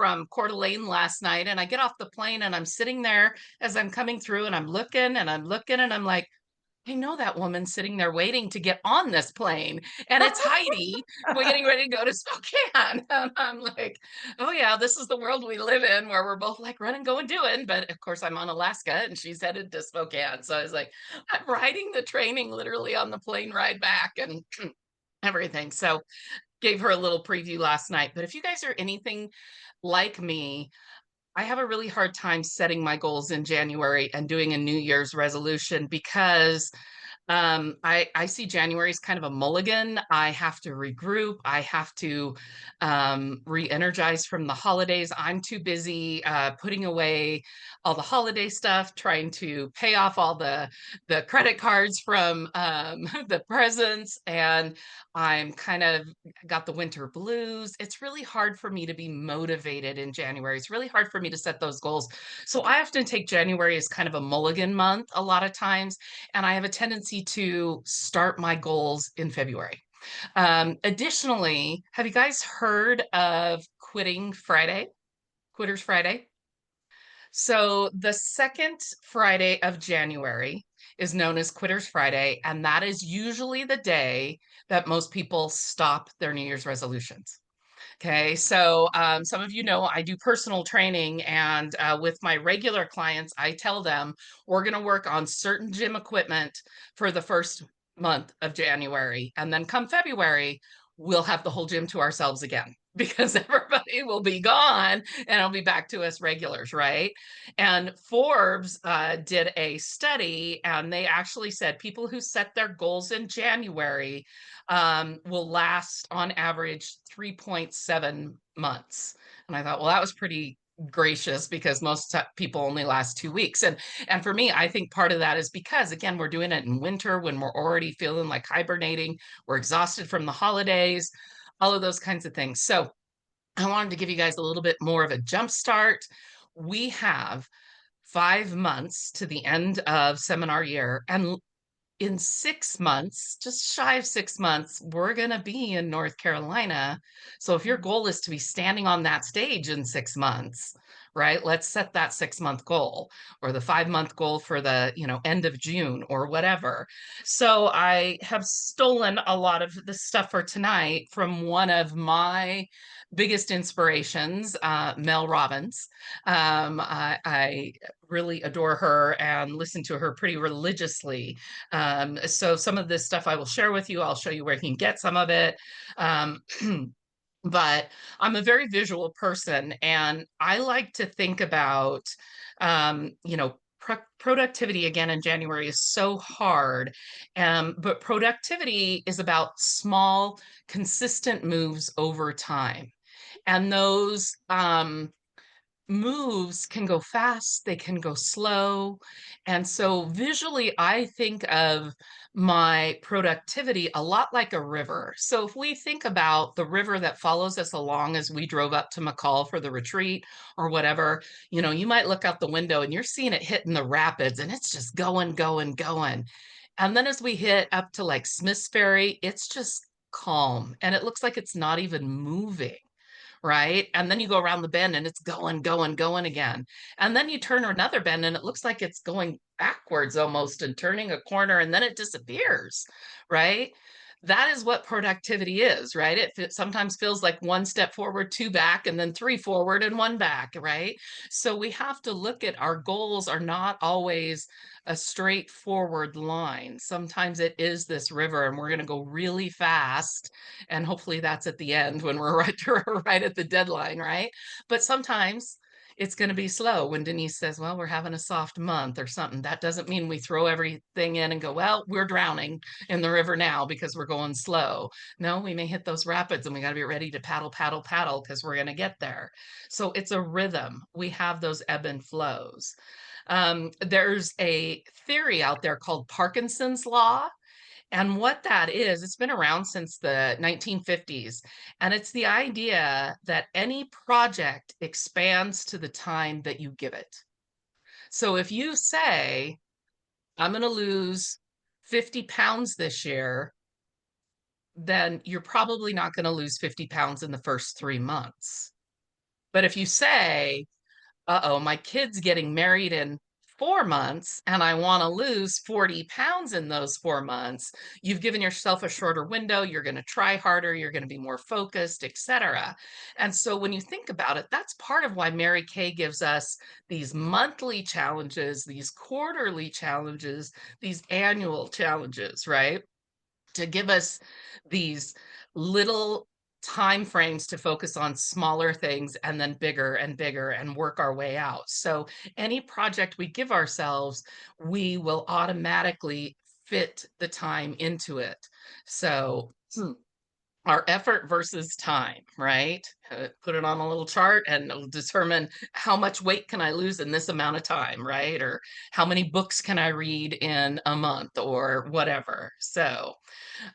from Coeur d'Alene last night, and I get off the plane and I'm sitting there as I'm coming through and I'm looking and I'm looking and I'm like, I know that woman sitting there waiting to get on this plane, and it's Heidi. We're getting ready to go to Spokane. And I'm like, oh, yeah, this is the world we live in where we're both like running, going, doing. But of course, I'm on Alaska and she's headed to Spokane. So I was like, I'm riding the training literally on the plane ride back and everything. So gave her a little preview last night. But if you guys are anything like me, I have a really hard time setting my goals in January and doing a New Year's resolution because I see January as kind of a mulligan. I have to regroup. I have to re-energize from the holidays. I'm too busy putting away all the holiday stuff, trying to pay off all the credit cards from the presents, and I'm kind of got the winter blues. It's really hard for me to be motivated in January. It's really hard for me to set those goals. So I often take January as kind of a mulligan month a lot of times, and I have a tendency to start my goals in February. Additionally, have you guys heard of Quitting Friday? Quitters Friday? So the second Friday of January is known as Quitters Friday, and that is usually the day that most people stop their New Year's resolutions. Okay, so some of you know I do personal training, and with my regular clients, I tell them we're going to work on certain gym equipment for the first month of January. And then come February, we'll have the whole gym to ourselves again because everybody will be gone and it'll be back to us regulars, right? And Forbes did a study, and they actually said people who set their goals in January will last on average 3.7 months. And I thought, well, that was pretty gracious because most people only last 2 weeks. And for me, I think part of that is because again, we're doing it in winter when we're already feeling like hibernating, we're exhausted from the holidays, all of those kinds of things. So I wanted to give you guys a little bit more of a jump start. We have 5 months to the end of seminar year, and in 6 months, just shy of 6 months, we're going to be in North Carolina. So if your goal is to be standing on that stage in 6 months, right? Let's set that 6 month goal or the 5 month goal for the, end of June or whatever. So I have stolen a lot of the stuff for tonight from one of my biggest inspirations, Mel Robbins. I really adore her and listen to her pretty religiously. So some of this stuff I will share with you. I'll show you where you can get some of it. Um, but I'm a very visual person, and I like to think about, productivity again in January is so hard. But productivity is about small, consistent moves over time. And those moves can go fast, they can go slow. And so visually, I think of my productivity a lot like a river. So if we think about the river that follows us along as we drove up to McCall for the retreat or whatever, you might look out the window and you're seeing it hitting the rapids and it's just going, going, going. And then as we hit up to like Smith's Ferry, it's just calm and it looks like it's not even moving, right? And then you go around the bend and it's going, going, going again. And then you turn another bend and it looks like it's going backwards almost and turning a corner and then it disappears, right? That is what productivity is, right? It sometimes feels like one step forward, two back, and then three forward and one back, right? So we have to look at our goals are not always a straightforward line. Sometimes it is this river, and we're going to go really fast, and hopefully that's at the end when we're right at the deadline, right? But sometimes it's going to be slow when Denise says, well, we're having a soft month or something. That doesn't mean we throw everything in and go, well, we're drowning in the river now because we're going slow. No, we may hit those rapids and we got to be ready to paddle, paddle, paddle because we're going to get there. So it's a rhythm. We have those ebb and flows. There's a theory out there called Parkinson's Law. And what that is, it's been around since the 1950s. And it's the idea that any project expands to the time that you give it. So if you say, I'm going to lose 50 pounds this year, then you're probably not going to lose 50 pounds in the first 3 months. But if you say, uh-oh, my kid's getting married in 4 months and I want to lose 40 pounds in those 4 months, you've given yourself a shorter window. You're going to try harder. You're going to be more focused, etc. And so when you think about it, that's part of why Mary Kay gives us these monthly challenges, these quarterly challenges, these annual challenges, right? To give us these little time frames to focus on smaller things and then bigger and bigger and work our way out. So any project we give ourselves, we will automatically fit the time into it. So our effort versus time, right? Put it on a little chart and it'll determine how much weight can I lose in this amount of time, right? Or how many books can I read in a month or whatever. So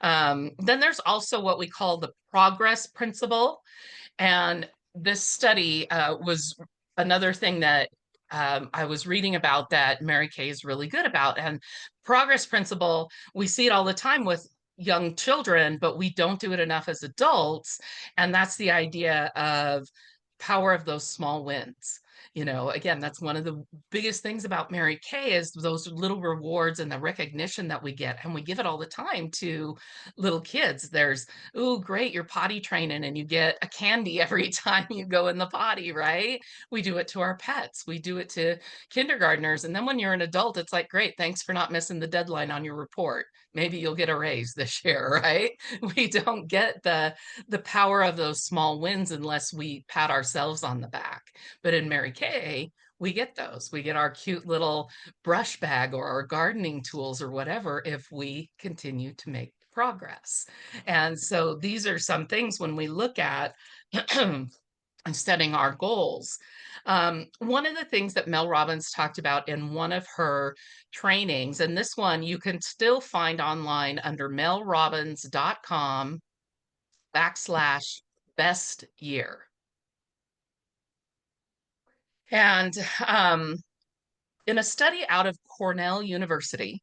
then there's also what we call the progress principle. And this study was another thing that I was reading about that Mary Kay is really good about. And progress principle, we see it all the time with young children, but we don't do it enough as adults. And that's the idea of power of those small wins. You know, again, that's one of the biggest things about Mary Kay is those little rewards and the recognition that we get. And we give it all the time to little kids. There's, oh, great, you're potty training and you get a candy every time you go in the potty, right? We do it to our pets. We do it to kindergartners. And then when you're an adult, it's like, great, thanks for not missing the deadline on your report. Maybe you'll get a raise this year, right? We don't get the power of those small wins unless we pat ourselves on the back. But in Mary Kay, we get those. We get our cute little brush bag or our gardening tools or whatever if we continue to make progress. And so these are some things when we look at setting our goals. One of the things that Mel Robbins talked about in one of her trainings, and this one you can still find online under melrobbins.com/best year. And in a study out of Cornell University,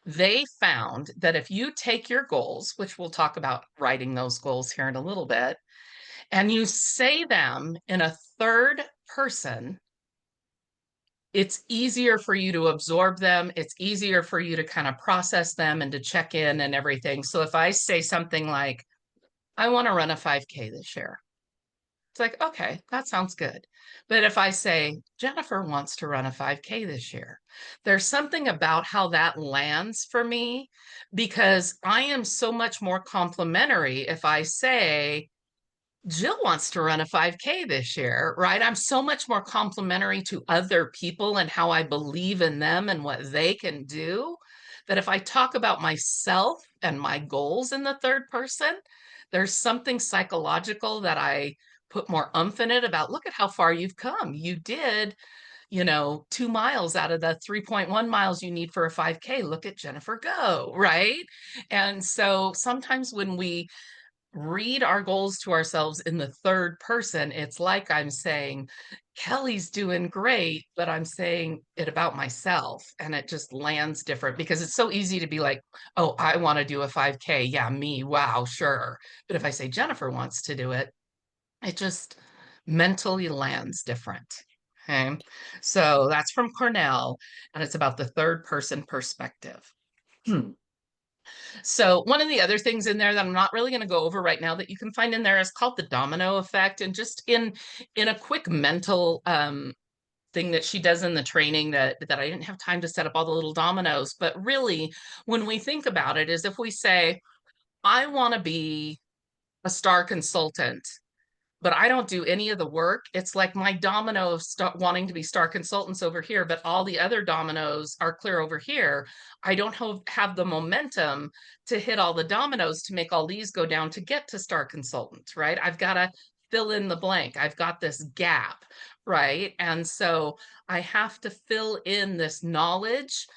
they found that if you take your goals, which we'll talk about writing those goals here in a little bit, and you say them in a third person, it's easier for you to absorb them. It's easier for you to kind of process them and to check in and everything. So if I say something like, I want to run a 5K this year, it's like, okay, that sounds good. But if I say, Jennifer wants to run a 5K this year, there's something about how that lands for me because I am so much more complimentary if I say, Jill wants to run a 5K this year, right? I'm so much more complimentary to other people and how I believe in them and what they can do that if I talk about myself and my goals in the third person, there's something psychological that I put more umph in it about look at how far you've come. You did, 2 miles out of the 3.1 miles you need for a 5K. Look at Jennifer go, right? And so sometimes when we read our goals to ourselves in the third person, it's like I'm saying, Kelly's doing great, but I'm saying it about myself. And it just lands different because it's so easy to be like, oh, I want to do a 5K. Yeah, me. Wow, sure. But if I say Jennifer wants to do it, it just mentally lands different. Okay. So that's from Cornell, and it's about the third person perspective. So one of the other things in there that I'm not really going to go over right now that you can find in there is called the domino effect. And just in a quick mental thing that she does in the training that I didn't have time to set up all the little dominoes. But really, when we think about it, is if we say, I want to be a star consultant, but I don't do any of the work. It's like my domino of wanting to be star consultants over here, but all the other dominoes are clear over here. I don't have the momentum to hit all the dominoes to make all these go down to get to star consultant, right? I've got to fill in the blank. I've got this gap, right? And so I have to fill in this knowledge.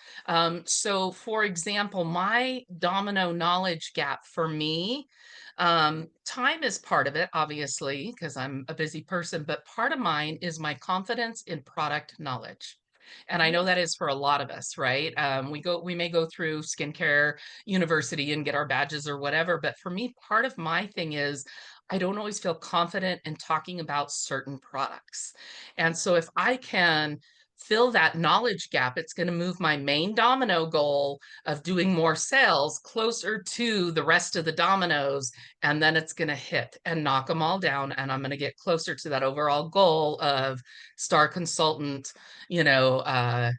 So for example, my domino knowledge gap for me, time is part of it, obviously, because I'm a busy person, but part of mine is my confidence in product knowledge. And I know that is for a lot of us, right? We may go through skincare university and get our badges or whatever, but for me, part of my thing is I don't always feel confident in talking about certain products. And so if I can fill that knowledge gap, it's going to move my main domino goal of doing more sales closer to the rest of the dominoes. And then it's going to hit and knock them all down. And I'm going to get closer to that overall goal of star consultant, you know,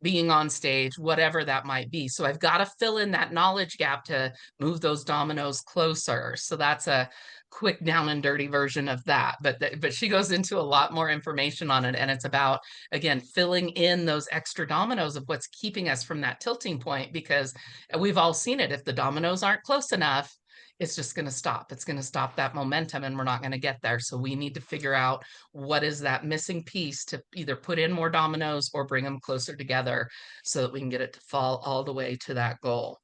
being on stage, whatever that might be. So I've got to fill in that knowledge gap to move those dominoes closer. So that's a quick down and dirty version of that. But she goes into a lot more information on it, and it's about, again, filling in those extra dominoes of what's keeping us from that tilting point, because we've all seen it. If the dominoes aren't close enough, it's just going to stop. It's going to stop that momentum and we're not going to get there. So we need to figure out what is that missing piece to either put in more dominoes or bring them closer together so that we can get it to fall all the way to that goal.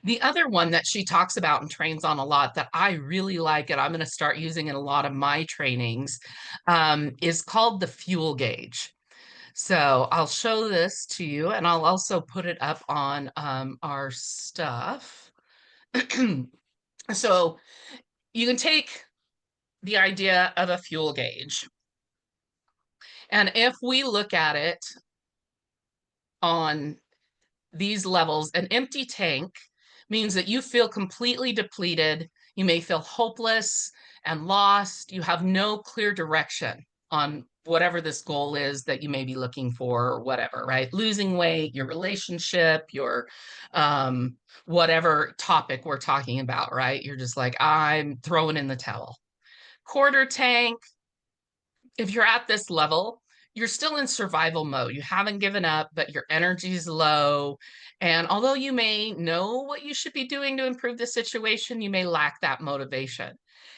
The other one that she talks about and trains on a lot that I really like, and I'm going to start using in a lot of my trainings, is called the fuel gauge. So I'll show this to you, and I'll also put it up on our stuff. So you can take the idea of a fuel gauge, and if we look at it on these levels, an empty tank means that you feel completely depleted. You may feel hopeless and lost. You have no clear direction on whatever this goal is that you may be looking for, or whatever, right? Losing weight, your relationship, your whatever topic we're talking about, right? You're just like, I'm throwing in the towel. Quarter tank, if you're at this level, you're still in survival mode. You haven't given up, but your energy's low. And although you may know what you should be doing to improve the situation, you may lack that motivation.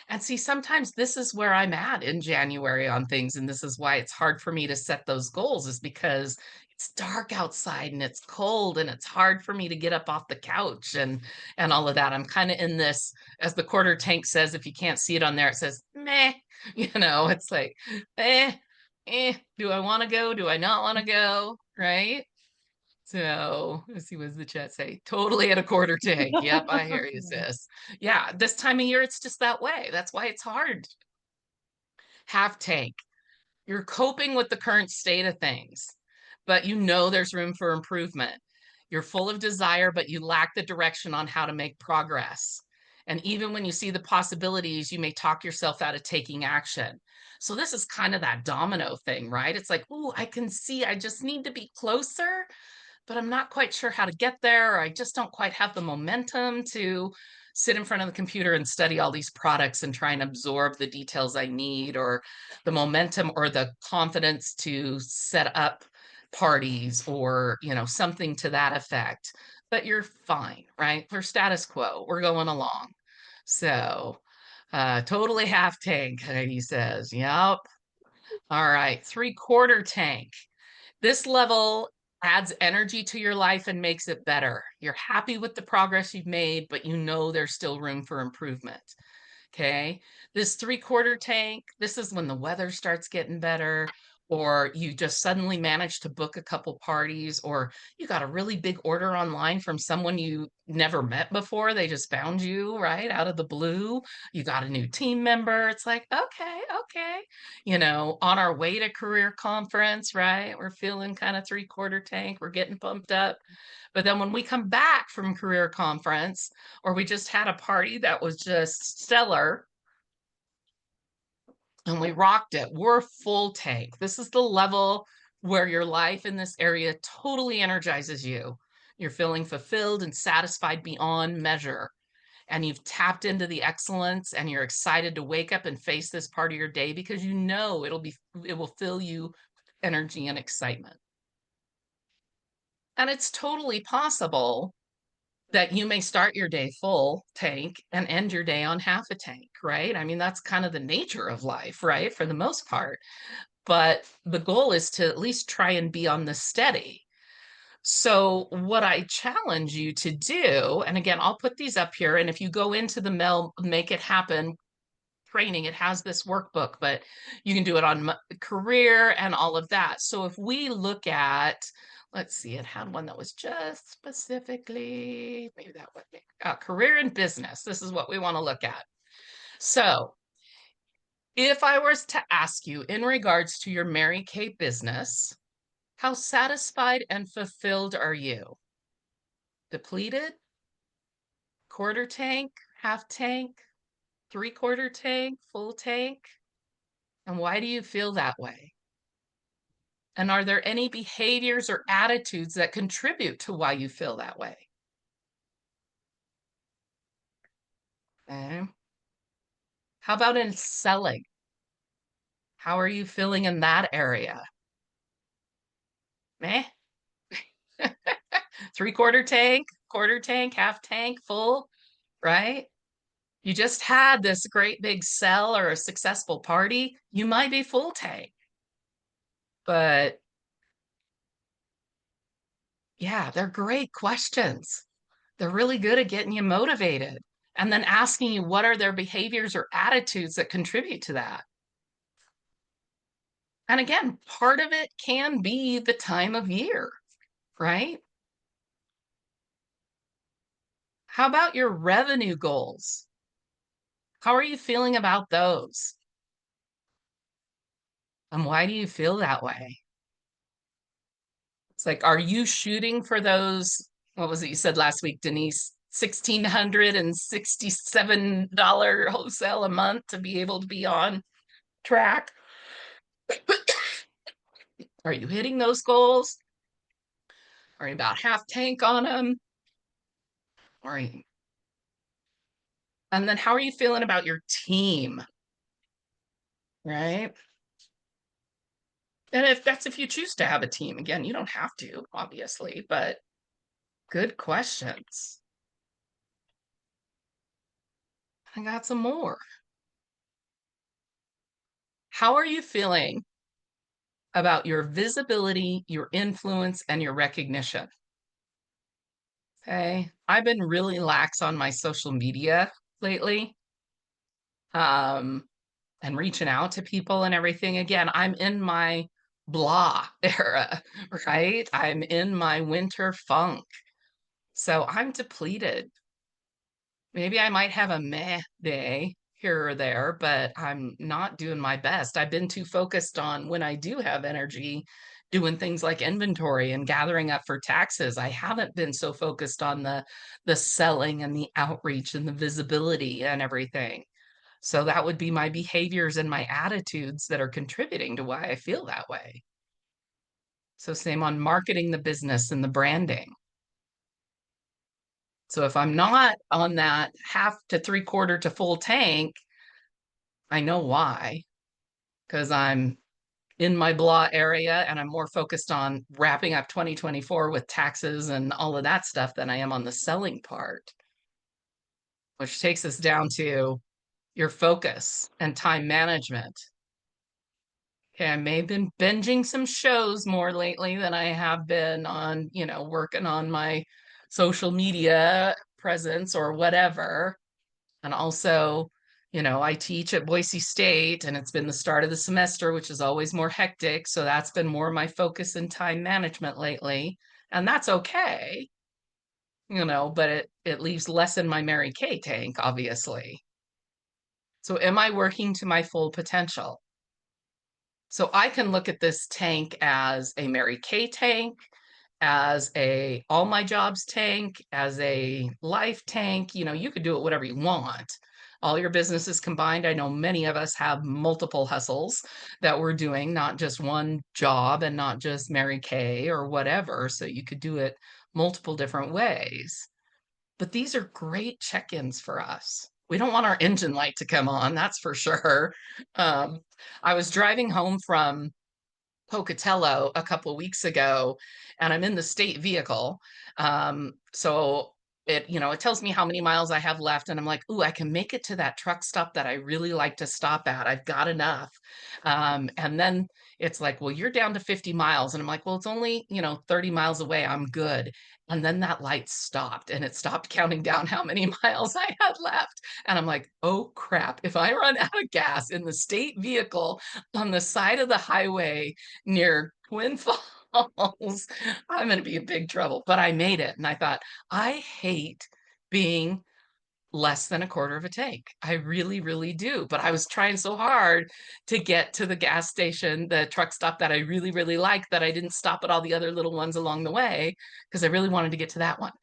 And see, sometimes this is where I'm at in January on things. And this is why it's hard for me to set those goals, is because it's dark outside and it's cold and it's hard for me to get up off the couch and all of that. I'm kind of in this, as the quarter tank says, if you can't see it on there, it says meh. It's like, eh, do I want to go? Do I not want to go? Right? So let's see, what does the chat say? Totally at a quarter tank. Yep, I hear you, sis. Yeah, this time of year, it's just that way. That's why it's hard. Half tank. You're coping with the current state of things, but you know there's room for improvement. You're full of desire, but you lack the direction on how to make progress. And even when you see the possibilities, you may talk yourself out of taking action. So this is kind of that domino thing, right? It's like, oh, I can see, I just need to be closer, but I'm not quite sure how to get there. Or I just don't quite have the momentum to sit in front of the computer and study all these products and try and absorb the details I need, or the momentum or the confidence to set up parties, or, something to that effect. But you're fine, right? We're status quo. We're going along. So, totally half tank, he says. Yep. All right. Three-quarter tank. This level adds energy to your life and makes it better. You're happy with the progress you've made, but you know there's still room for improvement. Okay. This three-quarter tank, this is when the weather starts getting better, or you just suddenly manage to book a couple parties, or you got a really big order online from someone you never met before. They just found you right out of the blue. You got a new team member. It's like, okay, okay. On our way to career conference, right? We're feeling kind of three-quarter tank. We're getting pumped up. But then when we come back from career conference, or we just had a party that was just stellar and we rocked it, we're full tank. This is the level where your life in this area totally energizes you. You're feeling fulfilled and satisfied beyond measure. And you've tapped into the excellence, and you're excited to wake up and face this part of your day because you know it will fill you with energy and excitement. And it's totally possible that you may start your day full tank and end your day on half a tank, right? I mean, that's kind of the nature of life, right? For the most part. But the goal is to at least try and be on the steady. So, what I challenge you to do, and again, I'll put these up here, and if you go into the Make It Happen training, it has this workbook, but you can do it on career and all of that. So if we look at, let's see, it had one that was just specifically, maybe that would be career and business. This is what we want to look at. So, if I was to ask you in regards to your Mary Kay business, how satisfied and fulfilled are you? Depleted, quarter tank, half tank, three-quarter tank, full tank? And why do you feel that way? And are there any behaviors or attitudes that contribute to why you feel that way? Okay. How about in selling? How are you feeling in that area? Meh? Three-quarter tank, quarter tank, half tank, full, right? You just had this great big sell or a successful party, you might be full tank. But yeah, they're great questions. They're really good at getting you motivated and then asking you what are their behaviors or attitudes that contribute to that. And again, part of it can be the time of year, right? How about your revenue goals? How are you feeling about those? And why do you feel that way? It's like, are you shooting for those? What was it you said last week, Denise? $1,667 wholesale a month to be able to be on track. Are you hitting those goals? Are you about half tank on them? Are you? And then how are you feeling about your team? Right? And if you choose to have a team, again, you don't have to, obviously, but good questions. I got some more. How are you feeling about your visibility, your influence, and your recognition? Okay. I've been really lax on my social media lately. Um, and reaching out to people and everything. Again, I'm in my blah era, right? I'm in my winter funk. So I'm depleted. Maybe I might have a meh day here or there, but I'm not doing my best. I've been too focused on when I do have energy doing things like inventory and gathering up for taxes. I haven't been so focused on the selling and the outreach and the visibility and everything. So that would be my behaviors and my attitudes that are contributing to why I feel that way. So same on marketing the business and the branding. So if I'm not on that half to three-quarter to full tank, I know why, because I'm in my blah area and I'm more focused on wrapping up 2024 with taxes and all of that stuff than I am on the selling part, which takes us down to your focus and time management. Okay, I may have been binging some shows more lately than I have been on, working on my social media presence or whatever. And also, I teach at Boise State and it's been the start of the semester, which is always more hectic. So that's been more my focus and time management lately. And that's okay, but it leaves less in my Mary Kay tank, obviously. So am I working to my full potential? So I can look at this tank as a Mary Kay tank, as a all my jobs tank, as a life tank. You could do it whatever you want. All your businesses combined. I know many of us have multiple hustles that we're doing, not just one job and not just Mary Kay or whatever. So you could do it multiple different ways. But these are great check-ins for us. We don't want our engine light to come on, that's for sure. Um, I was driving home from Pocatello a couple weeks ago, and I'm in the state vehicle. So it tells me how many miles I have left, and I'm like, ooh, I can make it to that truck stop that I really like to stop at. I've got enough. And then it's like, well, you're down to 50 miles. And I'm like, well, it's only, 30 miles away. I'm good. And then that light stopped and it stopped counting down how many miles I had left. And I'm like, oh crap, if I run out of gas in the state vehicle on the side of the highway near Twin Falls, I'm going to be in big trouble. But I made it. And I thought, I hate being less than a quarter of a tank. I really, really do. But I was trying so hard to get to the gas station, the truck stop that I really, really like, that I didn't stop at all the other little ones along the way because I really wanted to get to that one.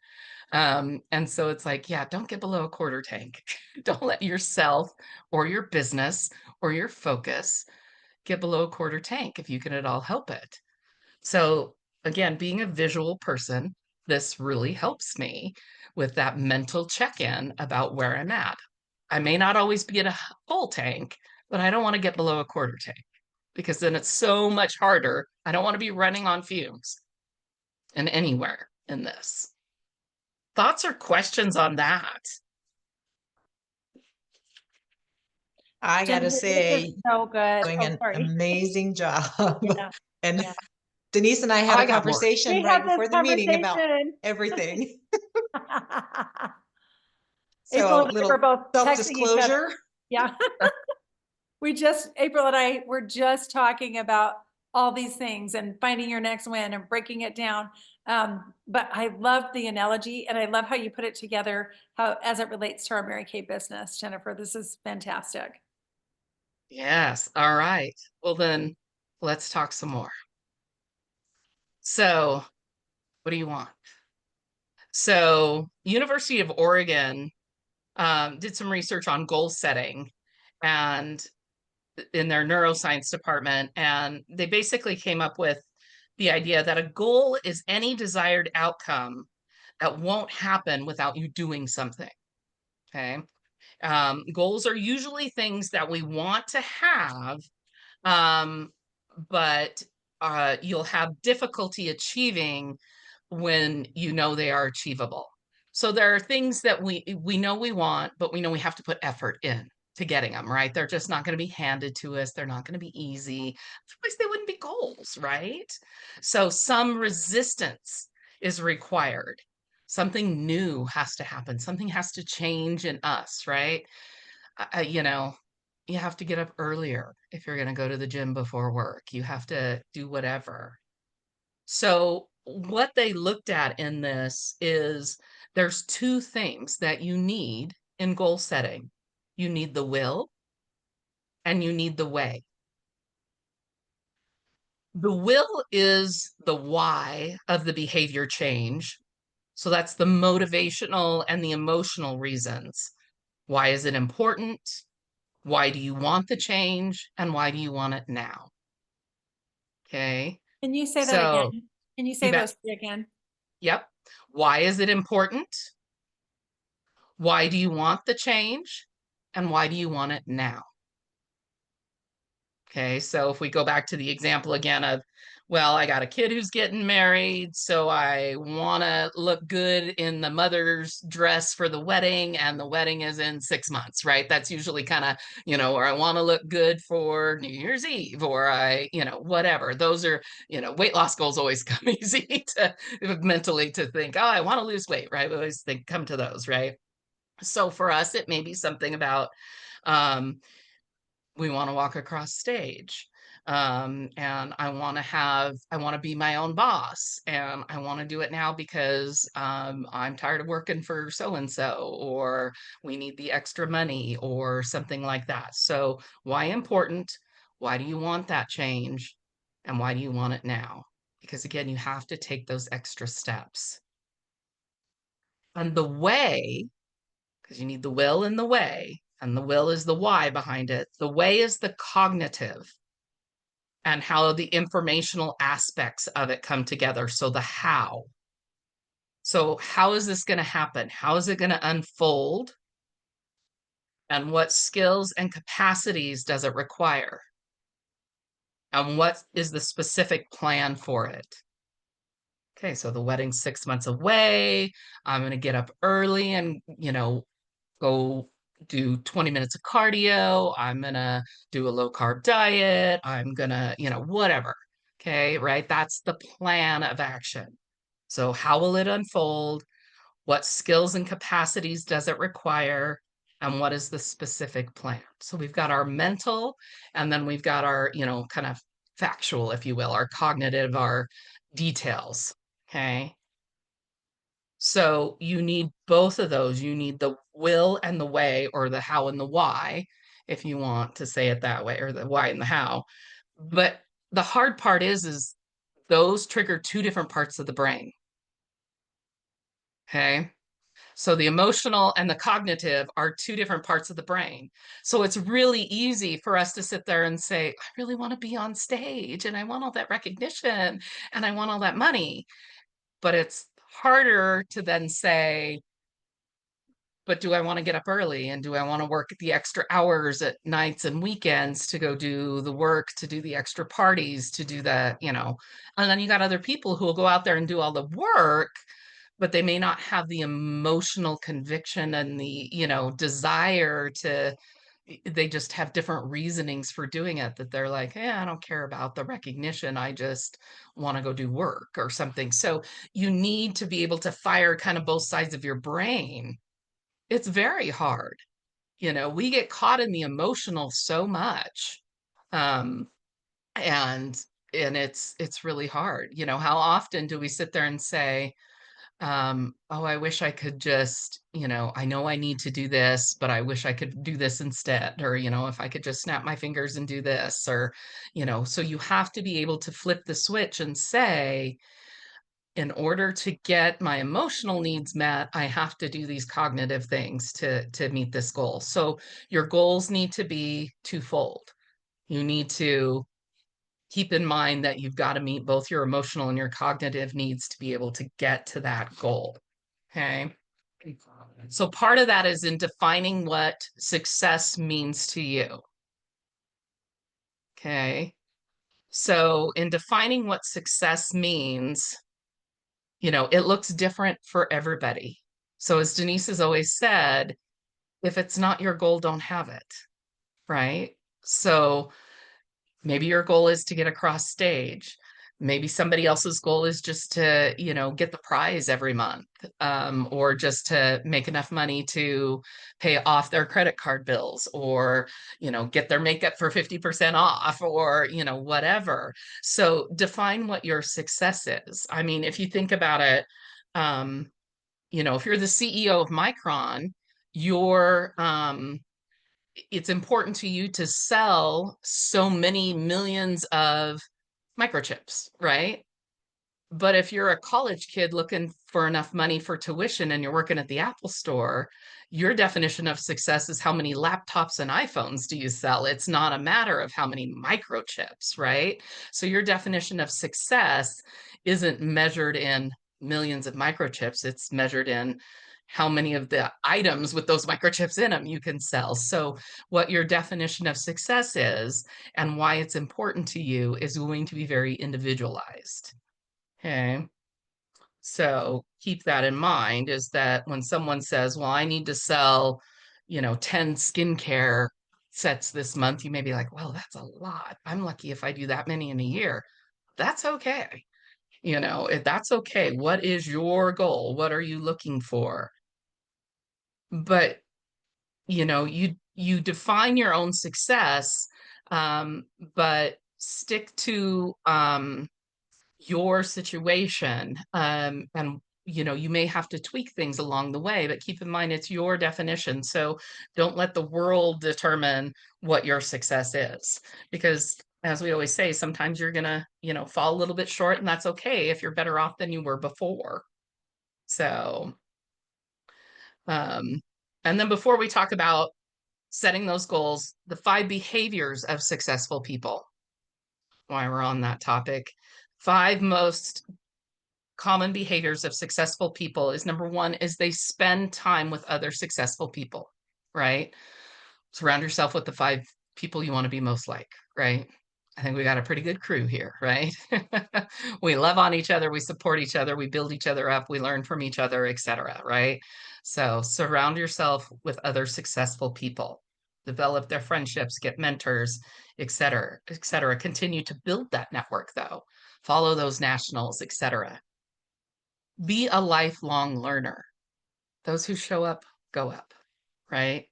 And so it's like, yeah, don't get below a quarter tank. Don't let yourself or your business or your focus get below a quarter tank if you can at all help it. So again, being a visual person, this really helps me with that mental check-in about where I'm at. I may not always be at a full tank, but I don't want to get below a quarter tank because then it's so much harder. I don't want to be running on fumes in anywhere in this. Thoughts or questions on that? I gotta Jennifer, this is say, so good. doing Oh, an sorry. amazing job. Yeah, And yeah. Denise and I had a I got more. conversation We right had this before the meeting about conversation. everything. April So, and I were little both texting each other. self-disclosure. Yeah. April and I were just talking about all these things and finding your next win and breaking it down. But I love the analogy and I love how you put it together, how as it relates to our Mary Kay business, Jennifer. This is fantastic. Yes. All right. Well, then let's talk some more. So, what do you want? So, University of Oregon did some research on goal setting and in their neuroscience department, and they basically came up with the idea that a goal is any desired outcome that won't happen without you doing something. Okay. Goals are usually things that we want to have, um, but you'll have difficulty achieving when you know they are achievable. So there are things that we know we want, but we know we have to put effort in to getting them, right? They're just not going to be handed to us. They're not going to be easy. Otherwise, they wouldn't be goals, right? So some resistance is required. Something new has to happen. Something has to change in us, right? You know, you have to get up earlier if you're going to go to the gym before work. You have to do whatever. So, what they looked at in this is there's two things that you need in goal setting. You need the will and you need the way. The will is the why of the behavior change. So that's the motivational and the emotional reasons. Why is it important? Why do you want the change? And why do you want it now? Okay. Can you say that So again? Can you you say bet. those three again? Yep. Why is it important? Why do you want the change? And why do you want it now? Okay, so if we go back to the example again of, well, I got a kid who's getting married, so I want to look good in the mother's dress for the wedding, and the wedding is in 6 months, right? That's usually kind of, or I want to look good for New Year's Eve, or whatever. Those are, weight loss goals always come easy to mentally to think, oh, I want to lose weight, right? We always think, come to those, right? So for us, it may be something about um, we want to walk across stage. And I want to be my own boss. And I want to do it now because I'm tired of working for so and so, or we need the extra money, or something like that. So, why important? Why do you want that change? And why do you want it now? Because again, you have to take those extra steps. And the way, because you need the will and the way, and the will is the why behind it. The way is the cognitive and how the informational aspects of it come together. So the how. So, how is this going to happen? How is it going to unfold? And what skills and capacities does it require? And what is the specific plan for it? Okay, so the wedding's 6 months away. I'm going to get up early and, go do 20 minutes of cardio. I'm going to do a low carb diet. I'm going to, whatever. Okay, right? That's the plan of action. So, how will it unfold? What skills and capacities does it require? And what is the specific plan? So, we've got our mental, and then we've got our, kind of factual, if you will, our cognitive, our details. Okay. So you need both of those. You need the will and the way, or the how and the why, if you want to say it that way, or the why and the how. But the hard part is those trigger two different parts of the brain. Okay. So the emotional and the cognitive are two different parts of the brain. So it's really easy for us to sit there and say, I really want to be on stage and I want all that recognition and I want all that money. But it's harder to then say, but do I want to get up early and do I want to work the extra hours at nights and weekends to go do the work, to do the extra parties, to do the, and then you got other people who will go out there and do all the work, but they may not have the emotional conviction and the, desire to, they just have different reasonings for doing it, that they're like, I don't care about the recognition. I just want to go do work or something. So you need to be able to fire kind of both sides of your brain. It's very hard. We get caught in the emotional so much. Um, and it's really hard. How often do we sit there and say, oh, I wish I could just, I know I need to do this, but I wish I could do this instead. Or, if I could just snap my fingers and do this, or, so you have to be able to flip the switch and say, in order to get my emotional needs met, I have to do these cognitive things to meet this goal. So your goals need to be twofold. You need to keep in mind that you've got to meet both your emotional and your cognitive needs to be able to get to that goal. Okay. So part of that is in defining what success means to you. Okay. So in defining what success means, it looks different for everybody. So as Denise has always said, if it's not your goal, don't have it. Right. So maybe your goal is to get across stage. Maybe somebody else's goal is just to, get the prize every month, or just to make enough money to pay off their credit card bills, or, get their makeup for 50% off, or, whatever. So define what your success is. I mean, if you think about it, if you're the CEO of Micron, you're, it's important to you to sell so many millions of microchips, right? But if you're a college kid looking for enough money for tuition and you're working at the Apple store, your definition of success is how many laptops and iPhones do you sell? It's not a matter of how many microchips, right? So your definition of success isn't measured in millions of microchips, it's measured in how many of the items with those microchips in them you can sell. So what your definition of success is and why it's important to you is going to be very individualized. Okay. So keep that in mind, is that when someone says, well, I need to sell, 10 skincare sets this month, you may be like, well, that's a lot. I'm lucky if I do that many in a year. That's okay. If that's okay. What is your goal? What are you looking for? But, you define your own success, but stick to your situation, and you may have to tweak things along the way, but keep in mind it's your definition. So don't let the world determine what your success is, because as we always say, sometimes you're gonna fall a little bit short, and that's okay if you're better off than you were before. So um and then before we talk about setting those goals, the 5 behaviors of successful people, while we're on that topic, 5 most common behaviors of successful people is, number one is they spend time with other successful people, right? Surround yourself with the 5 people you want to be most like, right? I think we got a pretty good crew here, right? We love on each other, we support each other, we build each other up, we learn from each other, etc., right? So surround yourself with other successful people. Develop their friendships, get mentors, etc., etc. Continue to build that network though. Follow those nationals, etc. Be a lifelong learner. Those who show up, go up, right?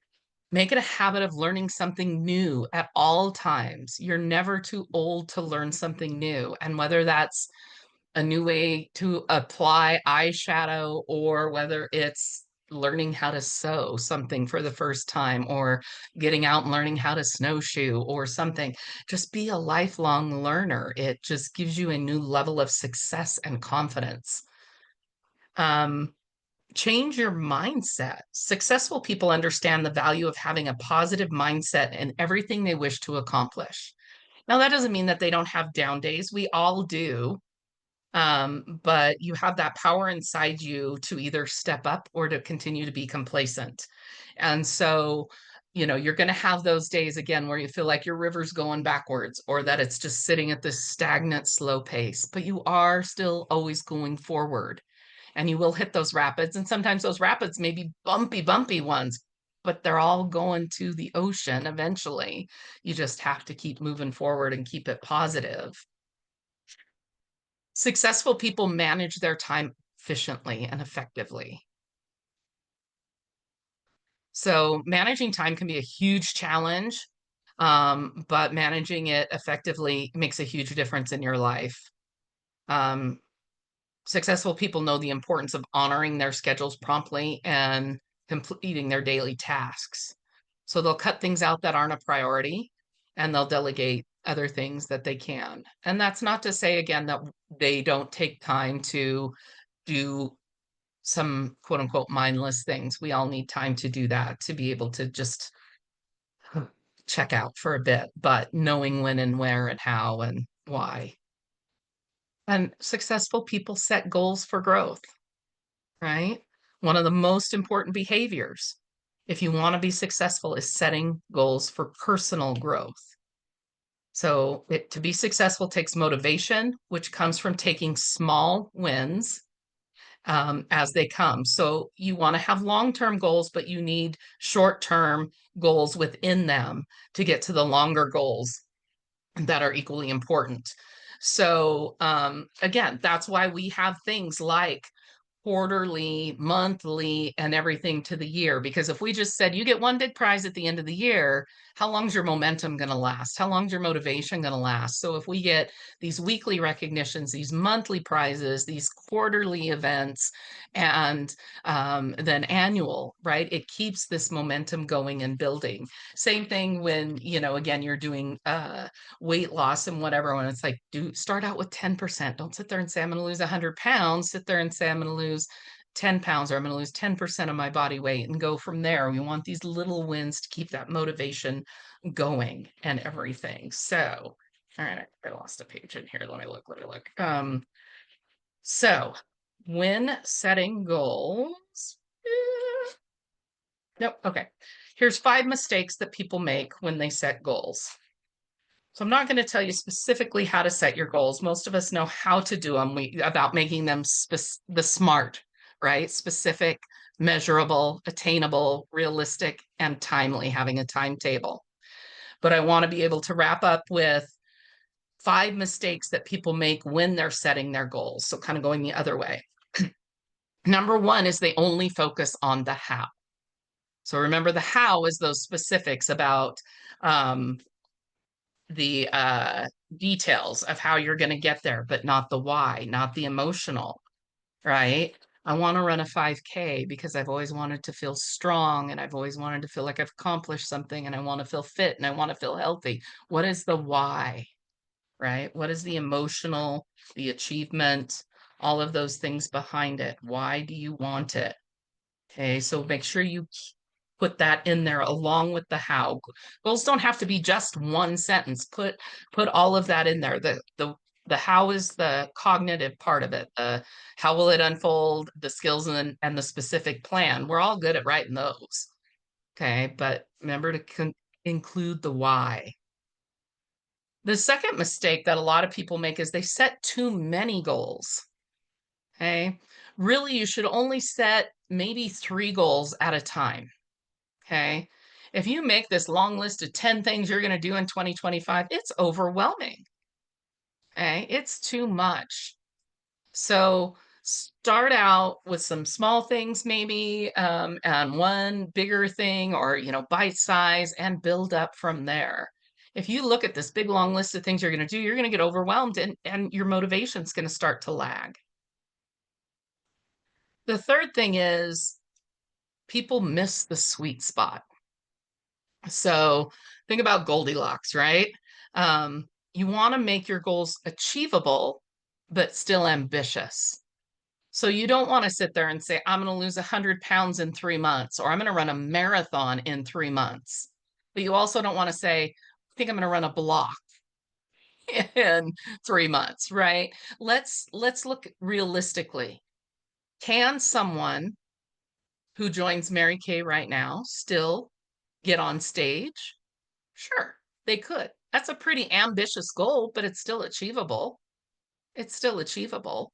Make it a habit of learning something new at all times. You're never too old to learn something new. And whether that's a new way to apply eyeshadow, or whether it's learning how to sew something for the first time, or getting out and learning how to snowshoe or something. Just be a lifelong learner. It just gives you a new level of success and confidence. Change your mindset. Successful people understand the value of having a positive mindset in everything they wish to accomplish. Now, that doesn't mean that they don't have down days. We all do. But you have that power inside you to either step up or to continue to be complacent. And so, you're going to have those days again where you feel like your river's going backwards, or that it's just sitting at this stagnant, slow pace, but you are still always going forward, and you will hit those rapids. And sometimes those rapids may be bumpy, bumpy ones, but they're all going to the ocean eventually. You just have to keep moving forward and keep it positive. Successful people manage their time efficiently and effectively. So managing time can be a huge challenge, but managing it effectively makes a huge difference in your life. Successful people know the importance of honoring their schedules promptly and completing their daily tasks. So they'll cut things out that aren't a priority, and they'll delegate other things that they can. And that's not to say, again, that they don't take time to do some quote unquote mindless things. We all need time to do that, to be able to just check out for a bit, but knowing when and where and how and why. And successful people set goals for growth, right? One of the most important behaviors, if you want to be successful, is setting goals for personal growth. So to be successful takes motivation, which comes from taking small wins as they come. So you want to have long-term goals, but you need short-term goals within them to get to the longer goals that are equally important. So again, that's why we have things like quarterly, monthly, and everything to the year. Because if we just said you get one big prize at the end of the year, how long's your momentum going to last? How long's your motivation going to last? So if we get these weekly recognitions, these monthly prizes, these quarterly events, and then annual, right? It keeps this momentum going and building. Same thing when, again, you're doing weight loss and whatever, when it's like, start out with 10%. Don't sit there and say, I'm going to lose 100 pounds. Sit there and say, I'm going to lose 10 pounds, or I'm going to lose 10% of my body weight, and go from there. We want these little wins to keep that motivation going and everything. So, all right, I lost a page in here. Let me look. So when setting goals, nope. Okay. Here's 5 mistakes that people make when they set goals. So I'm not going to tell you specifically how to set your goals. Most of us know how to do them, about making them the SMART, right? Specific, measurable, attainable, realistic, and timely, having a timetable. But I want to be able to wrap up with 5 mistakes that people make when they're setting their goals. So kind of going the other way. Number 1 is they only focus on the how. So remember, the how is those specifics about the details of how you're going to get there, but not the why, not the emotional, right? I want to run a 5K because I've always wanted to feel strong, and I've always wanted to feel like I've accomplished something, and I want to feel fit, and I want to feel healthy. What is the why, right? What is the emotional, the achievement, all of those things behind it? Why do you want it? Okay, so make sure you put that in there along with the how. Goals don't have to be just one sentence. Put all of that in there. The how is the cognitive part of it. How will it unfold, the skills, and the specific plan. We're all good at writing those. Okay, but remember to include the why. The second mistake that a lot of people make is they set too many goals. Okay, really, you should only set maybe 3 goals at a time. Okay. If you make this long list of 10 things you're going to do in 2025, it's overwhelming. Okay. It's too much. So start out with some small things, maybe, and one bigger thing, or, bite size, and build up from there. If you look at this big long list of things you're going to do, you're going to get overwhelmed and your motivation's going to start to lag. The third thing is people miss the sweet spot. So think about Goldilocks, right? You want to make your goals achievable, but still ambitious. So you don't want to sit there and say, I'm going to lose 100 pounds in 3 months, or I'm going to run a marathon in 3 months. But you also don't want to say, I think I'm going to run a block in 3 months, right? Let's look realistically. Can someone who joins Mary Kay right now still get on stage? Sure, they could. That's a pretty ambitious goal, but it's still achievable. It's still achievable,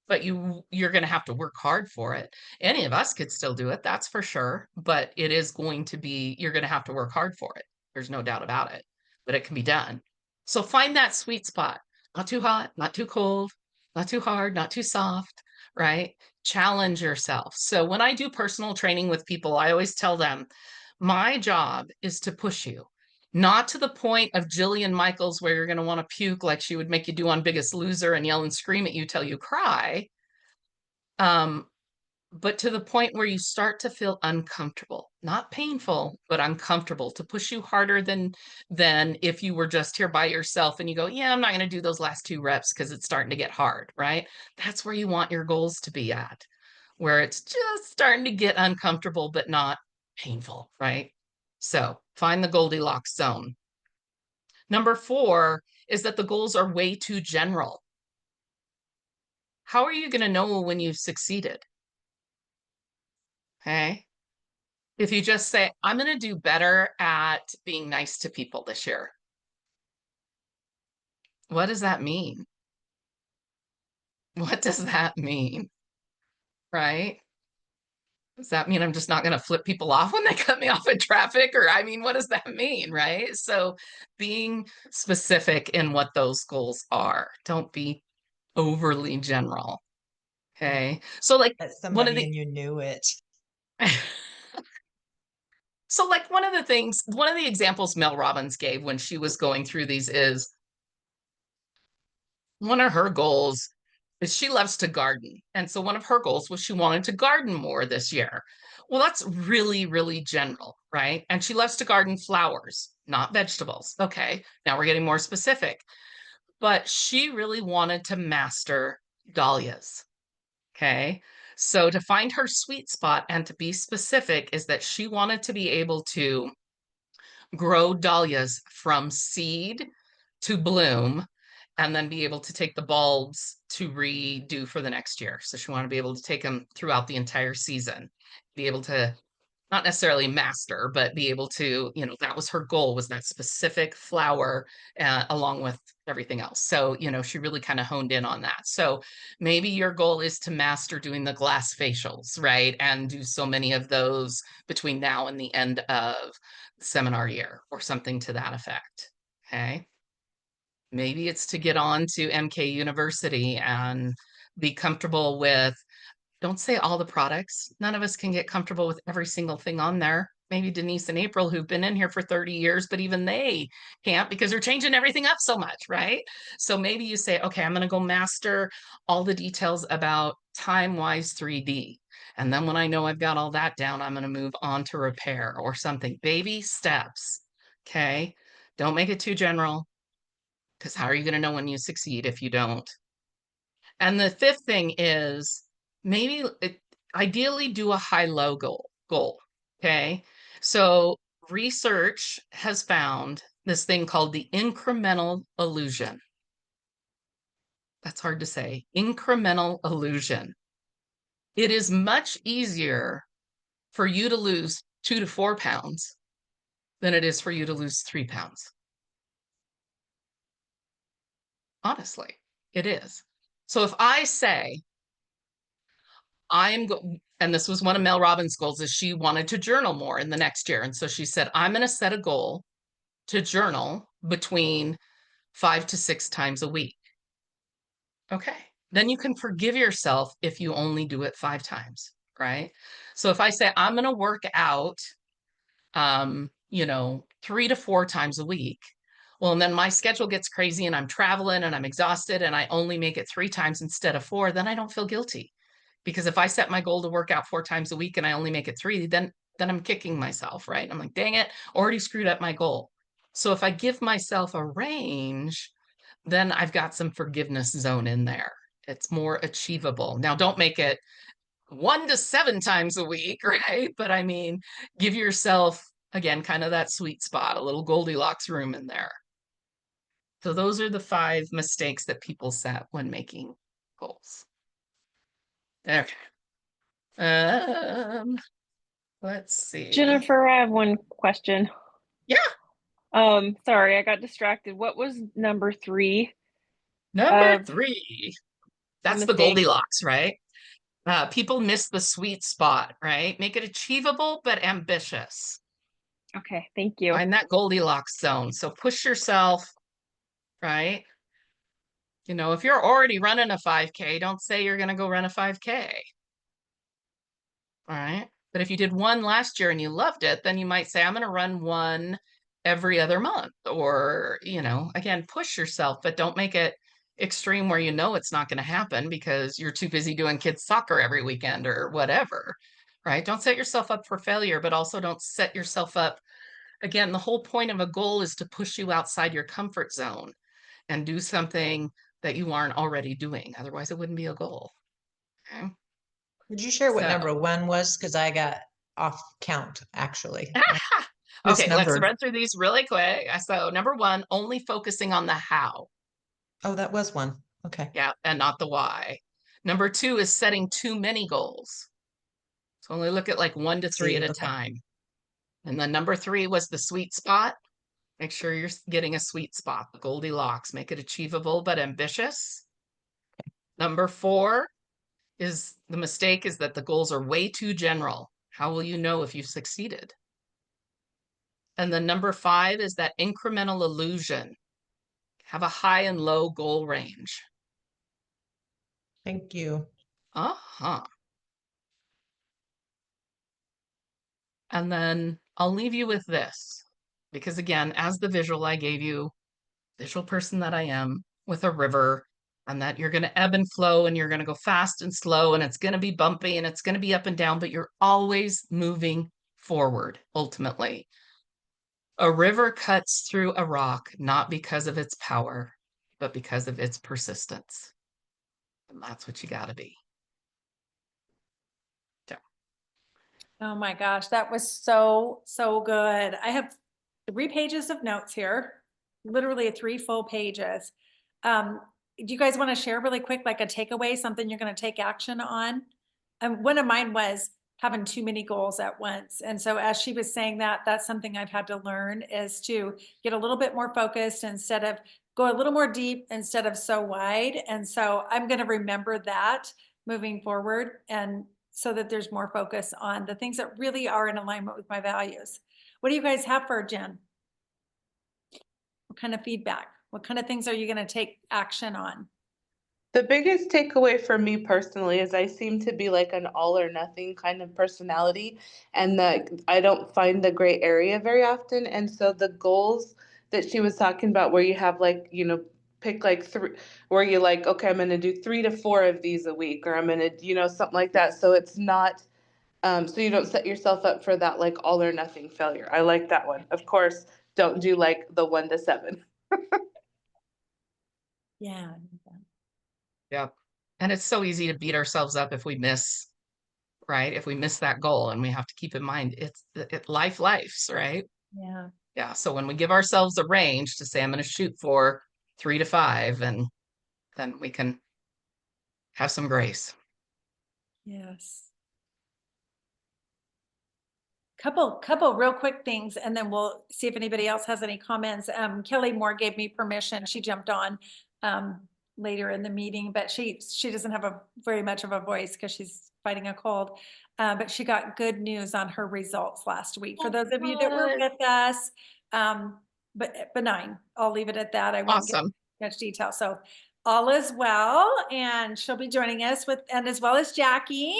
but you're going to have to work hard for it. Any of us could still do it, that's for sure, but it is going to be, you're going to have to work hard for it. There's no doubt about it, but it can be done. So find that sweet spot. Not too hot, not too cold, not too hard, not too soft, right? Challenge yourself. So when I do personal training with people, I always tell them, my job is to push you, not to the point of Jillian Michaels where you're going to want to puke like she would make you do on Biggest Loser and yell and scream at you till you cry. But to the point where you start to feel uncomfortable, not painful, but uncomfortable, to push you harder than if you were just here by yourself and you go, yeah, I'm not going to do those last 2 reps because it's starting to get hard, right? That's where you want your goals to be at, where it's just starting to get uncomfortable, but not painful, right? So find the Goldilocks zone. Number 4 is that the goals are way too general. How are you going to know when you've succeeded? Okay. If you just say, I'm going to do better at being nice to people this year. What does that mean? What does that mean? Right? Does that mean I'm just not going to flip people off when they cut me off in traffic? Or, I mean, what does that mean? Right? So being specific in what those goals are. Don't be overly general. Okay. So like That's one of somebody the and you knew it. So like one of the examples Mel Robbins gave when she was going through these is one of her goals is she loves to garden. And so one of her goals was she wanted to garden more this year. Well, that's really, really general, right? And she loves to garden flowers, not vegetables. Okay, now we're getting more specific. But she really wanted to master dahlias. Okay. So to find her sweet spot and to be specific is that she wanted to be able to grow dahlias from seed to bloom and then be able to take the bulbs to redo for the next year. So she wanted to be able to take them throughout the entire season, be able to not necessarily master, but be able to, that was her goal, was that specific flower along with everything else. So, she really kind of honed in on that. So maybe your goal is to master doing the glass facials, right? And do so many of those between now and the end of the seminar year or something to that effect. Okay. Maybe it's to get on to MK University and be comfortable with, don't say all the products. None of us can get comfortable with every single thing on there. Maybe Denise and April, who've been in here for 30 years, but even they can't because they're changing everything up so much, right? So maybe you say, okay, I'm going to go master all the details about time-wise 3D. And then when I know I've got all that down, I'm going to move on to repair or something. Baby steps, okay? Don't make it too general, because how are you going to know when you succeed if you don't? And the 5th thing is maybe ideally do a high-low goal. Okay. So research has found this thing called the incremental illusion. That's hard to say. Incremental illusion. It is much easier for you to lose 2 to 4 pounds than it is for you to lose 3 pounds. Honestly, it is. So if I say, and this was one of Mel Robbins' goals, is she wanted to journal more in the next year. And so she said, I'm going to set a goal to journal between 5 to 6 times a week. Okay. Then you can forgive yourself if you only do it 5 times, right? So if I say I'm going to work out, 3 to 4 times a week, Well, and then my schedule gets crazy and I'm traveling and I'm exhausted and I only make it 3 times instead of 4, then I don't feel guilty. Because if I set my goal to work out 4 times a week and I only make it 3, then I'm kicking myself, right? I'm like, dang it, already screwed up my goal. So if I give myself a range, then I've got some forgiveness zone in there. It's more achievable. Now, don't make it 1 to 7 times a week, right? But I mean, give yourself, again, kind of that sweet spot, a little Goldilocks room in there. So those are the 5 mistakes that people set when making goals. Okay. Let's see. Jennifer, I have one question. Yeah. Sorry, I got distracted. What was number 3 Number of 3. That's the mistakes? Goldilocks, right? People miss the sweet spot, right? Make it achievable, but ambitious. Okay, thank you. Find that Goldilocks zone. So push yourself, right? You know, if you're already running a 5K, don't say you're going to go run a 5K. All right. But if you did one last year and you loved it, then you might say, I'm going to run one every other month. Or, you know, again, push yourself, but don't make it extreme where you know it's not going to happen because you're too busy doing kids' soccer every weekend or whatever. Right. Don't set yourself up for failure, but also don't set yourself up. Again, the whole point of a goal is to push you outside your comfort zone and do something that you aren't already doing. Otherwise, it wouldn't be a goal. Okay. Would you share what So, number 1 was? Because I got off count, actually. okay, let's Misnumbered. run through these really quick. So, number 1, only focusing on the how. Oh, that was 1. Okay. Yeah, and not the why. Number 2 is setting too many goals. So, only look at like 1 to 3 at See, a okay. time. And then number 3 was the sweet spot. Make sure you're getting a sweet spot, the Goldilocks. Make it achievable but ambitious. Number 4 is the mistake is that the goals are way too general. How will you know if you've succeeded? And then number 5 is that incremental illusion. Have a high and low goal range. Thank you. Uh-huh. And then I'll leave you with this, because again, as the visual I gave you, visual person that I am, with a river, and that you're going to ebb and flow and you're going to go fast and slow and it's going to be bumpy and it's going to be up and down, but you're always moving forward ultimately. A river cuts through a rock not because of its power, but because of its persistence. And that's what you got to be. Oh my gosh, that was so, so good. I have 3 pages of notes here, literally 3 full pages. Do you guys want to share really quick, like a takeaway, something you're going to take action on? And one of mine was having too many goals at once. And so as she was saying that, that's something I've had to learn is to get a little bit more focused instead of go a little more deep instead of so wide. And so I'm going to remember that moving forward, and so that there's more focus on the things that really are in alignment with my values. What do you guys have for Jen? What kind of feedback? What kind of things are you going to take action on? The biggest takeaway for me personally is I seem to be like an all or nothing kind of personality, and that I don't find the gray area very often. And so the goals that she was talking about, where you have like, pick like 3, where you're like, okay, I'm going to do 3 to 4 of these a week, or I'm going to, something like that. So it's not, so you don't set yourself up for that like all or nothing failure. I like that one. Of course, don't do like the 1 to 7. Yeah. Yep. And it's so easy to beat ourselves up if we miss, right? If we miss that goal, and we have to keep in mind life's, right? Yeah. Yeah. So when we give ourselves a range to say, I'm going to shoot for 3 to 5, and then we can have some grace. Yes. Couple real quick things, and then we'll see if anybody else has any comments. Kelly Moore gave me permission. She jumped on later in the meeting, but she doesn't have very much of a voice because she's fighting a cold. But she got good news on her results last week. For those of you that were with us, but benign. I'll leave it at that. I won't get Awesome. much detail. So all is well, and she'll be joining us and as well as Jackie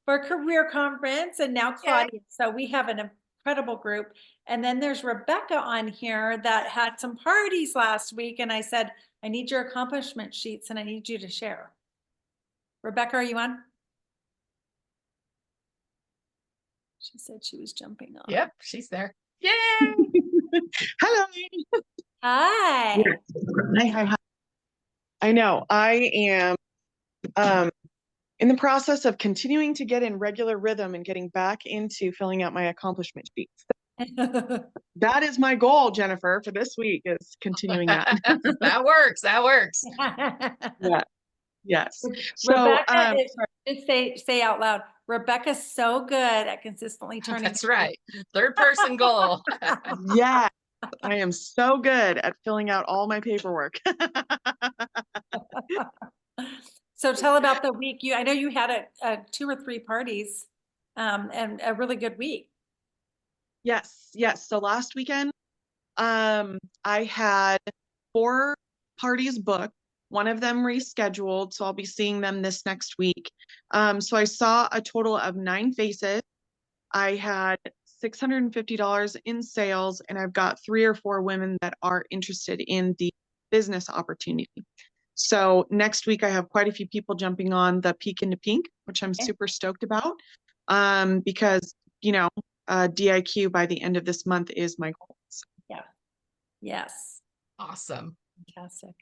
for career conference, and now Claudia. So we have a incredible group. And then there's Rebecca on here that had some parties last week. And I said, I need your accomplishment sheets and I need you to share. Rebecca, are you on? She said she was jumping on. Yep, she's there. Yay! Hello. Hi. Hi. I know I am in the process of continuing to get in regular rhythm and getting back into filling out my accomplishment sheets. That is my goal, Jennifer, for this week is continuing that. That works. That works. Yeah. Yes. So Rebecca just say out loud, Rebecca's so good at consistently turning. That's right. Third person goal. yeah, I am so good at filling out all my paperwork. So tell about the week. I know you had a 2 or 3 parties, and a really good week. Yes. So last weekend, I had 4 parties booked. One of them rescheduled, so I'll be seeing them this next week. So I saw a total of 9 faces. I had $650 in sales, and I've got 3 or 4 women that are interested in the business opportunity. So next week I have quite a few people jumping on the Peek into Pink, which I'm super stoked about, because DIQ by the end of this month is my goal. So. Yeah. Yes. Awesome. Fantastic.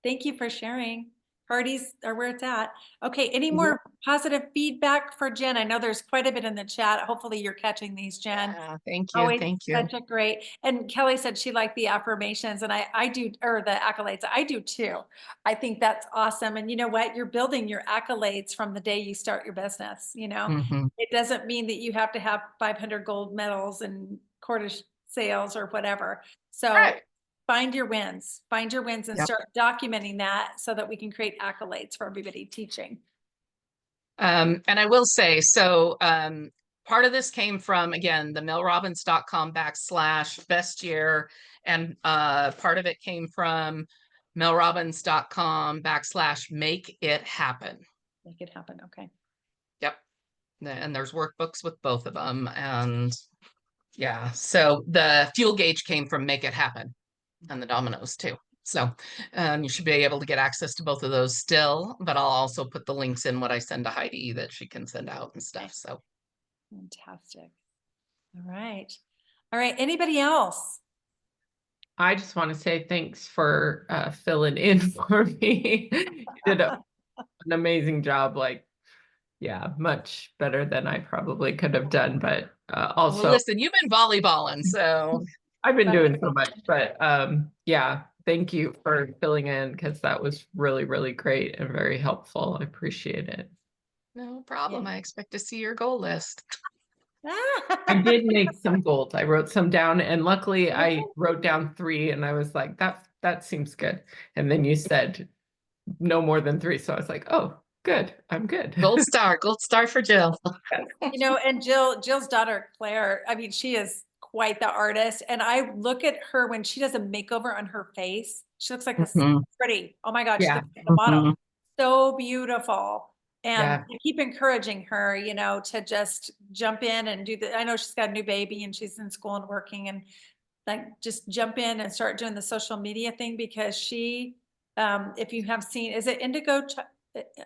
Thank you for sharing. Parties are where it's at. Okay, any more positive feedback for Jen? I know there's quite a bit in the chat. Hopefully you're catching these, Jen. Yeah, thank you. Always Thank you. such a great, and Kelly said she liked the affirmations, and I do, or the accolades. I do too. I think that's awesome. And you know what? You're building your accolades from the day you start your business. Mhm. It doesn't mean that you have to have 500 gold medals and quarter sales or whatever. So Right. find your wins and Yep. start documenting that so that we can create accolades for everybody teaching. And I will say, so part of this came from, again, the melrobbins.com/best year. And part of it came from melrobbins.com/make it happen. Make it happen. Okay. Yep. And there's workbooks with both of them. And yeah, so the fuel gauge came from Make It Happen and the dominoes too. So you should be able to get access to both of those still, but I'll also put the links in what I send to Heidi that she can send out and stuff. So Fantastic. All right. Anybody else? I just want to say thanks for filling in for me. You did an amazing job. Much better than I probably could have done. But also, well, listen, you've been volleyballing, so I've been doing so much. But thank you for filling in because that was really, really great and very helpful. I appreciate it. no problem. Yeah. I expect to see your goal list. I did make some goals. I wrote some down, and luckily I wrote down 3, and I was like, that seems good. And then you said no more than 3, so I was like, oh, good, I'm good. Gold star for Jill. And Jill's daughter, Claire, I mean, she is quite the artist. And I look at her when she does a makeover on her face. She looks like this pretty. Oh my God, she looks like a model. So beautiful. And I keep encouraging her, to just jump in and do I know she's got a new baby and she's in school and working, and like just jump in and start doing the social media thing, because she, if you have seen, is it Indigo?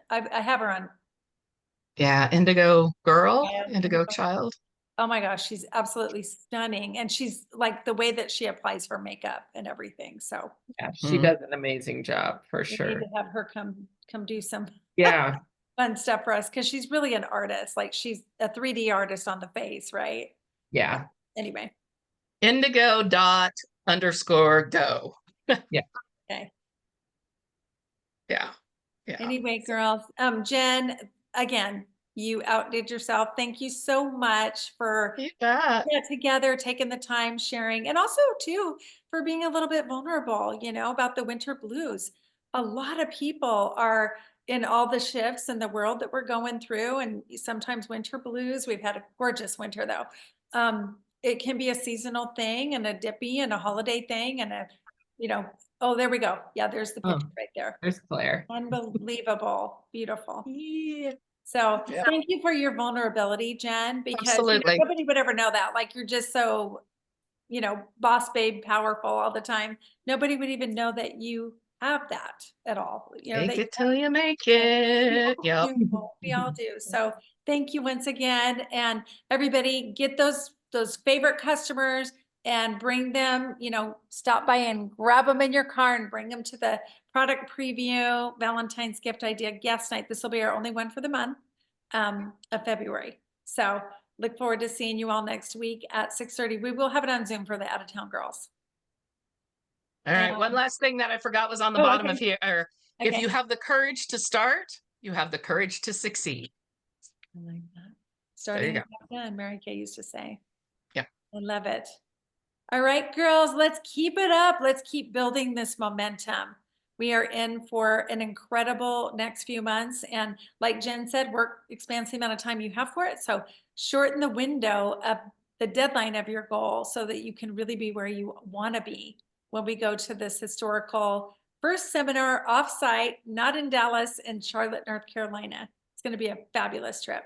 I have her on. Yeah, Indigo Girl, Yeah, Indigo Child. Oh my gosh, she's absolutely stunning. And she's like the way that she applies for makeup and everything. So yeah, she does an amazing job for we sure. need to have her come do some fun stuff for us, because she's really an artist. Like she's a 3D artist on the face, right? Yeah. Anyway. Indigo._go. Yeah. Okay. Yeah. Anyway, girls, Jen, again, you outdid yourself. Thank you so much for getting together, taking the time, sharing, and also too for being a little bit vulnerable, about the winter blues. A lot of people are in all the shifts in the world that we're going through, and sometimes winter blues. We've had a gorgeous winter though. It can be a seasonal thing and a dippy and a holiday thing and oh, there we go. Yeah, there's the picture right there. There's Claire. Unbelievable. Beautiful. Yeah. So Yeah. thank you for your vulnerability, Jen, because Absolutely. nobody would ever know that. Like you're just so, boss babe powerful all the time. Nobody would even know that you have that at all. Take That it till you make it. Yep. we all do. So thank you once again. And everybody get those favorite customers and bring them, stop by and grab them in your car and bring them to the product preview, Valentine's gift idea, guest night. This will be our only one for the month of February. So look forward to seeing you all next week at 6:30. We will have it on Zoom for the out of town girls. All right. One And- last thing that I forgot was on the Oh, bottom okay. of here. If Okay. you have the courage to start, you have the courage to succeed. I like that. Starting go. with half done, Mary Kay used to say. Yeah. I love it. All right, girls, let's keep it up. Let's keep building this momentum. We are in for an incredible next few months. And like Jen said, work expands the amount of time you have for it. So shorten the window of the deadline of your goal so that you can really be where you want to be when we go to this historical first seminar offsite, not in Dallas, in Charlotte, North Carolina. It's going to be a fabulous trip.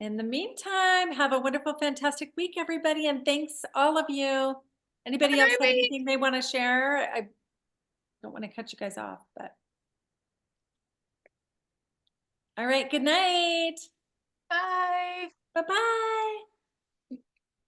In the meantime, have a wonderful, fantastic week, everybody. And thanks all of you. Anybody Have a else great have week. anything they want to share? I don't want to cut you guys off, but. All right, good night. Bye. Bye-bye.